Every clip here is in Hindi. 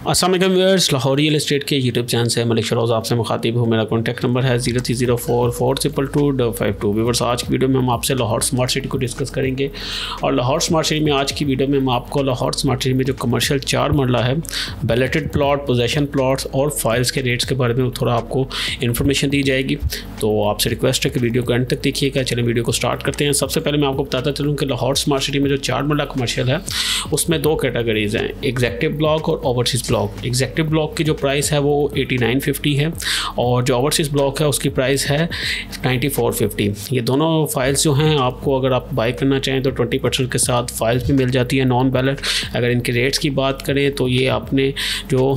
अस्सलाम वालेकुम व्यूअर्स, लाहौर रियल एस्टेट के यूट्यूब चैनल से मलिक शरोज़ आपसे मुखातिब हूँ। मेरा कॉन्टैक्ट नंबर है 0304422252। व्यूअर्स, आज की वीडियो में हम आपसे लाहौर स्मार्ट सिटी को डिस्कस करेंगे। और लाहौर स्मार्ट सिटी में आज की वीडियो में हम आपको लाहौर स्मार्ट सिटी में जो कमर्शियल 4 मरला है, बैलेटेड प्लॉट, पोजेशन प्लॉट्स और फाइल्स के रेट्स के बारे में थोड़ा आपको इन्फॉर्मेशन दी जाएगी। तो आपसे रिक्वेस्ट है कि वीडियो को एंड तक देखिएगा। चलिए वीडियो को स्टार्ट करते हैं। सबसे पहले मैं आपको बताता चलूँ कि लाहौर स्मार्ट सिटी में जो 4 मरला कमर्शियल है उसमें 2 कैटेगरीज़ हैं, एग्जेक्टिव ब्लॉक और ओवरसीज़ ब्लॉक। एग्जेक्टिव ब्लॉक की जो प्राइस है वो 8950 है और जो ओवरसीज़ ब्लॉक है उसकी प्राइस है 9450। ये दोनों फाइल्स जो हैं आपको अगर आप बाई करना चाहें तो 20% के साथ फाइल्स भी मिल जाती है नॉन बैलेट। अगर इनके रेट्स की बात करें तो ये आपने जो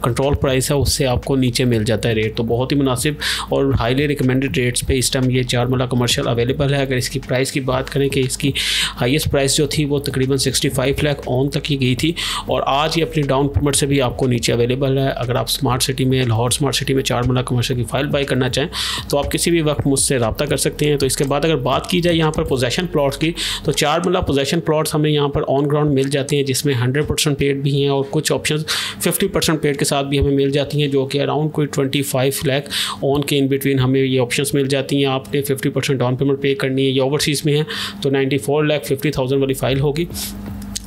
कंट्रोल प्राइस है उससे आपको नीचे मिल जाता है रेट। तो बहुत ही मुनासिब और हाईली रिकमेंडेड रेट्स पे इस टाइम ये 4 मरला कमर्शियल अवेलेबल है। अगर इसकी प्राइस की बात करें कि इसकी हाईएस्ट प्राइस जो थी वो तकरीबन 65 लाख ऑन तक की गई थी और आज ये अपनी डाउन पेमेंट से भी आपको नीचे अवेलेबल है। अगर आप स्मार्ट सिटी में, लाहौर स्मार्ट सिटी में 4 मरला कमर्शियल की फ़ाइल बाई करना चाहें तो आप किसी भी वक्त मुझसे रब्ता कर सकते हैं। तो इसके बाद अगर बात की जाए यहाँ पर पोजेशन प्लॉट्स की, तो 4 मरला पोजेशन प्लॉट्स हमें यहाँ पर ऑन ग्राउंड मिल जाते हैं जिसमें 100% पेड भी हैं और कुछ ऑप्शन 50% पेड के साथ भी हमें मिल जाती हैं, जो कि अराउंड कोई 25 लाख ऑन के इन बिटवीन हमें ये ऑप्शंस मिल जाती हैं। आपने 50% डाउन पेमेंट पे करनी है। ये ओवरसीज़ में है तो 94,50,000 वाली फ़ाइल होगी,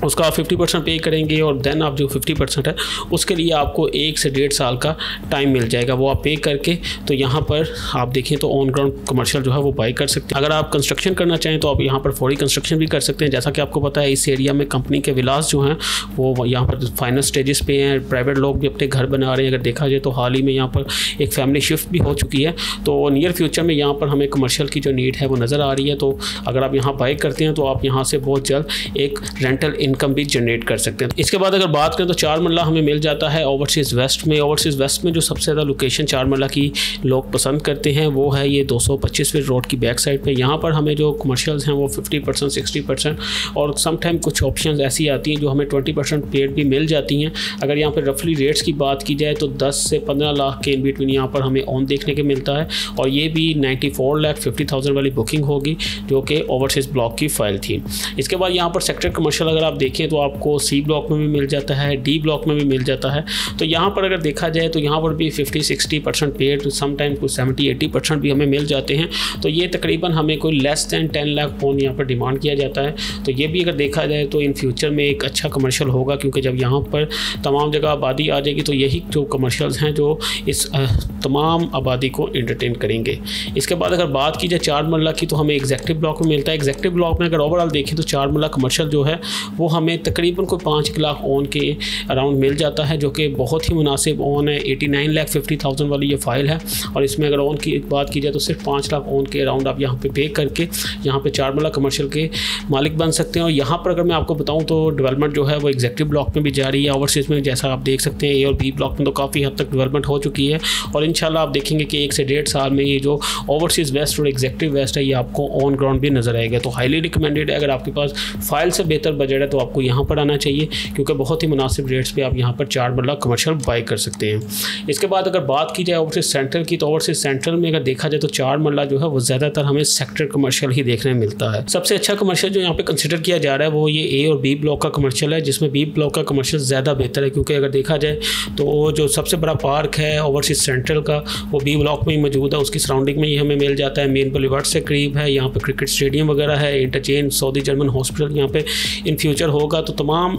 उसका आप 50% पे करेंगे और देन आप जो 50% है उसके लिए आपको 1 से 1.5 साल का टाइम मिल जाएगा। वो आप पे करके तो यहाँ पर आप देखें तो ऑन ग्राउंड कमर्शियल जो है वो बाई कर सकते हैं। अगर आप कंस्ट्रक्शन करना चाहें तो आप यहाँ पर फौरी कंस्ट्रक्शन भी कर सकते हैं। जैसा कि आपको पता है इस एरिया में कंपनी के विलास जो हैं वो यहाँ पर फाइनल स्टेजेस पे हैं। प्राइवेट लोग भी अपने घर बना रहे हैं। अगर देखा जाए तो हाल ही में यहाँ पर एक फैमिली शिफ्ट भी हो चुकी है। तो नियर फ्यूचर में यहाँ पर हमें कमर्शियल की जो नीड है वो नज़र आ रही है। तो अगर आप यहाँ बाई करते हैं तो आप यहाँ से बहुत जल्द एक रेंटल इनकम भी जनरेट कर सकते हैं। इसके बाद अगर बात करें तो 4 मरला हमें मिल जाता है ओवरसीज़ वेस्ट में। ओवरसीज़ वेस्ट में जो सबसे ज़्यादा लोकेशन 4 मरला की लोग पसंद करते हैं वो है ये 225 फीट रोड की बैक साइड पे। यहाँ पर हमें जो कमर्शियल्स हैं वो 50%, 60% और समटाइम कुछ ऑप्शंस ऐसी आती हैं जो हमें 20% पेड भी मिल जाती हैं। अगर यहाँ पर रफली रेट्स की बात की जाए तो 10 से 15 लाख के इन बिटवीन यहाँ पर हमें ऑन देखने को मिलता है और ये भी 94,50,000 वाली बुकिंग होगी जो कि ओवरसीज़ ब्लॉक की फ़ाइल थी। इसके बाद यहाँ पर सेक्टर कमर्शियल अगर आप देखें तो आपको सी ब्लॉक में भी मिल जाता है, डी ब्लॉक में भी मिल जाता है। तो यहाँ पर अगर देखा जाए तो यहाँ पर भी 50-60% पेड, समटाइम कुछ 70-80% भी हमें मिल जाते हैं। तो ये तकरीबन हमें कोई लेस दैन 10 लाख ऑन यहाँ पर डिमांड किया जाता है। तो ये भी अगर देखा जाए तो इन फ्यूचर में एक अच्छा कमर्शियल होगा, क्योंकि जब यहाँ पर तमाम जगह आबादी आ जाएगी तो यही जो कमर्शियल्स हैं जो इस तमाम आबादी को एंटरटेन करेंगे। इसके बाद अगर बात की जाए 4 मरला की तो हमें एग्जेक्टिव ब्लॉक में मिलता है। एग्जेक्टिव ब्लॉक में अगर ओवरऑल देखें तो 4 मरला कमर्शियल जो है वो हमें तकरीबन कोई 5 लाख ऑन के अराउंड मिल जाता है, जो कि बहुत ही मुनासिब ऑन है। 89,50,000 वाली ये फ़ाइल है और इसमें अगर ऑन की बात की जाए तो सिर्फ 5 लाख ऑन के अराउंड आप यहाँ पे करके यहाँ पे 4 मरला कमर्शियल के मालिक बन सकते हैं। और यहाँ पर अगर मैं आपको बताऊँ तो डेवलपमेंट जो है वो एग्जेक्टिव ब्लॉक में भी जारी है। ओवरसीज़ में जैसा आप देख सकते हैं ए और बी ब्लॉक में तो काफ़ी हद तक डेवलपमेंट हो चुकी है और इंशाल्लाह आप देखेंगे कि 1 से 1.5 साल में ये जो ओवरसीज़ वेस्ट और एग्जेक्टिव वेस्ट है ये आपको ऑन ग्राउंड भी नजर आएगा। तो हाईली रिकमेंडेड है। अगर आपके पास फाइल से बेहतर बजट है तो आपको यहाँ पर आना चाहिए, क्योंकि बहुत ही मुनासिब रेट्स पे आप यहाँ पर 4 मरला कमर्शियल बाई कर सकते हैं। इसके बाद अगर बात की जाए ओवरसीज़ सेंट्रल की, तो ओवरसीज़ सेंट्रल में अगर देखा जाए तो 4 मरला जो है वो ज़्यादातर हमें सेक्टर कमर्शियल ही देखने में मिलता है। सबसे अच्छा कमर्शियल जो यहाँ पे कंसिडर किया जा रहा है वो ये ए और बी ब्लॉक का कमर्शियल है, जिसमें बी ब्लॉक का कमर्शियल ज़्यादा बेहतर है, क्योंकि अगर देखा जाए तो जो सबसे बड़ा पार्क है ओवरसीज़ सेंट्रल का वो बी ब्लॉक में ही मौजूद है। उसकी सराउंडिंग में ही हमें मिल जाता है। मेन बुलेवार्ड से करीब है। यहाँ पर क्रिकेट स्टेडियम वगैरह है, इंटरचेंज, सऊदी जर्मन हॉस्पिटल यहाँ पे इन फ्यूचर होगा। तो तमाम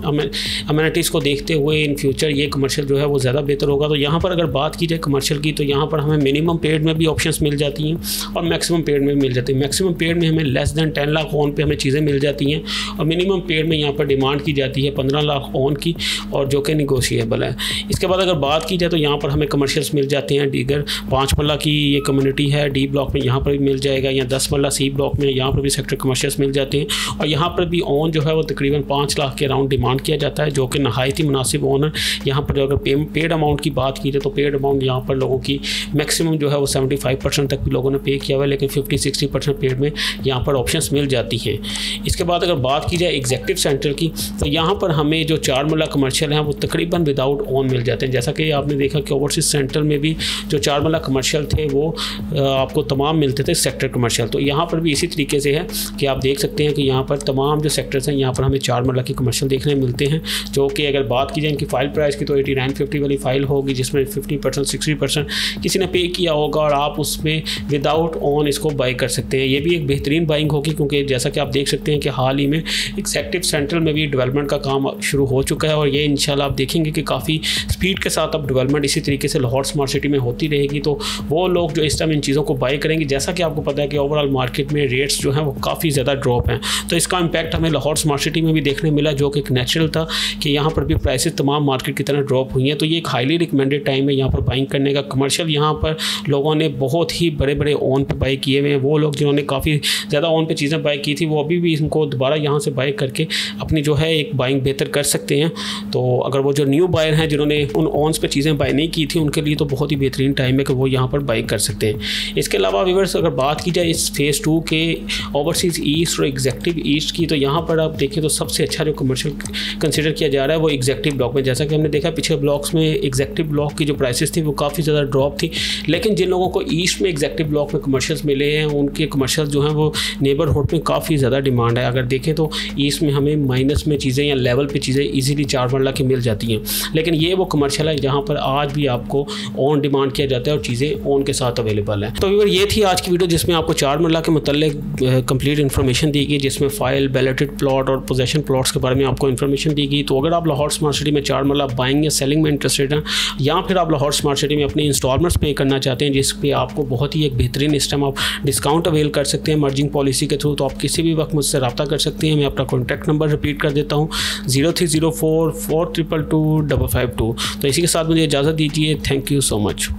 अमेनिटीज़ को देखते हुए इन फ्यूचर ये कमर्शियल जो है वो ज़्यादा बेहतर होगा। तो यहाँ पर अगर बात की जाए कमर्शियल की तो यहाँ पर हमें मिनिमम पेड में भी ऑप्शंस मिल जाती हैं और मैक्सिमम पेड में भी मिल जाती है। मैक्सिमम पेड में हमें लेस दैन 10 लाख ऑन पे हमें चीज़ें मिल जाती हैं और मिनिमम पेड में यहाँ पर डिमांड की जाती है 15 लाख ऑन की और जो कि निगोशिएबल है। इसके बाद अगर बात की जाए तो यहाँ पर हमें कमर्शियल्स मिल जाते हैं। दीगर 5 मरला की ये कम्युनिटी है डी ब्लॉक में, यहाँ पर भी मिल जाएगा, या 10 मरला सी ब्लॉक में यहाँ पर भी सेक्टर कमर्शियल्स मिल जाते हैं और यहाँ पर भी ऑन जो है वो तकरीबन 5 लाख के अराउंड डिमांड किया जाता है, जो कि नहायत ही मुनासिब ऑन है। यहाँ पर अगर पेड अमाउंट की बात की जाए तो पेड अमाउंट यहाँ पर लोगों की मैक्सिमम जो है वो 75% तक भी लोगों ने पे किया हुआ है, लेकिन 50-60% पेड में यहाँ पर ऑप्शंस मिल जाती हैं। इसके बाद अगर बात की जाए एग्जेक्टिव सेंटर की तो यहाँ पर हमें जो 4 मरला कमर्शियल हैं वो तकरीबन विदाउट ऑन मिल जाते हैं। जैसा कि आपने देखा कि ओवरसीज़ सेंटर में भी जो 4 मरला कमर्शियल थे वो आपको तमाम मिलते थे सेक्टर कमर्शियल। तो यहाँ पर भी इसी तरीके से है कि आप देख सकते हैं कि यहाँ पर तमाम जो सेक्टर्स हैं यहाँ पर हमें 4 मरला की कमर्शियल देखने मिलते हैं, जो कि अगर बात की जाए इनकी फ़ाइल प्राइस की तो 8950 वाली फ़ाइल होगी, जिसमें 50% 60% किसी ने पे किया होगा और आप उसमें विदाउट ऑन इसको बाई कर सकते हैं। ये भी एक बेहतरीन बाइंग होगी, क्योंकि जैसा कि आप देख सकते हैं कि हाल ही में एग्जेक्टिव सेंट्रल में भी डेवलपमेंट का काम शुरू हो चुका है और ये इंशाल्लाह आप देखेंगे कि काफ़ी स्पीड के साथ अब डेवलपमेंट इसी तरीके से लाहौर स्मार्ट सिटी में होती रहेगी। तो वो लोग जो इस टाइम इन चीज़ों को बाई करेंगे, जैसा कि आपको पता है कि ओवरऑल मार्केट में रेट्स जो हैं वो काफ़ी ज़्यादा ड्रॉप हैं, तो इसका इम्पैक्ट हमें लाहौर स्मार्ट सिटी में भी देखने मिला, जो कि एक नेचुरल था कि यहाँ पर भी प्राइसेस तमाम मार्केट की तरह ड्रॉप हुई हैं। तो ये एक हाईली रिकमेंडेड टाइम है यहाँ पर बाइंग करने का। कमर्शियल यहाँ पर लोगों ने बहुत ही बड़े बड़े ऑन पे बाई किए हुए हैं। वो लोग जिन्होंने काफ़ी ज़्यादा ऑन पे चीज़ें बाई की थी वो अभी भी इनको दोबारा यहाँ से बाई करके अपनी जो है एक बाइंग बेहतर कर सकते हैं। तो अगर वो जो न्यू बायर हैं जिन्होंने उन ऑन्स पे चीज़ें बाई नहीं की थी, उनके लिए तो बहुत ही बेहतरीन टाइम है कि वो यहाँ पर बाई कर सकते हैं। इसके अलावा व्यूअर्स अगर बात की जाए इस फेज़ 2 के ओवरसीज़ ईस्ट और एग्जेक्टिव ईस्ट की, तो यहाँ पर आप देखें तो सबसे अच्छा जो कमर्शियल कंसिडर किया जा रहा है वो एग्जेक्टिव ब्लॉक में। जैसा कि हमने देखा पिछले ब्लॉक्स में एग्जेक्टिव ब्लॉक की जो प्राइसेस थी वो काफ़ी ज़्यादा ड्रॉप थी, लेकिन जिन लोगों को ईस्ट में एग्जेक्टिव ब्लॉक में कमर्शियल्स मिले हैं उनके कमर्शियल जो हैं वो नेबरहुड में काफ़ी ज़्यादा डिमांड है। अगर देखें तो ईस्ट में हमें माइनस में चीज़ें या लेवल पे चीज़ें इजीली 4 मरला की मिल जाती हैं, लेकिन ये वो कमर्शियल है जहाँ पर आज भी आपको ऑन डिमांड किया जाता है और चीज़ें ऑन के साथ अवेलेबल है। तो व्यूअर ये थी आज की वीडियो जिसमें आपको 4 मरला के मतलब कंप्लीट इन्फॉर्मेशन दी गई, जिसमें फाइल, बैलेटेड प्लॉट और पोजेशन प्लॉट्स के बारे में आपको इन्फॉर्मेशन दी गई। तो अगर आप लाहौर स्मार्ट सिटी में 4 मरला बाइंग या सेलिंग में इंटरेस्टेड हैं, या फिर आप लाहौर स्मार्ट सिटी में अपने इंस्टॉलमेंट्स पे करना चाहते हैं जिस पे आपको बहुत ही एक बेहतरीन इस टाइम आप डिस्काउंट अवेल कर सकते हैं मर्जिंग पॉलिसी के थ्रू, तो आप किसी भी वक्त मुझसे रब्ता कर सकते हैं। मैं अपना कॉन्टैक्ट नंबर रिपीट कर देता हूँ 0304 422 552। तो इसी के साथ मुझे इजाज़त दीजिए। Thank you so much.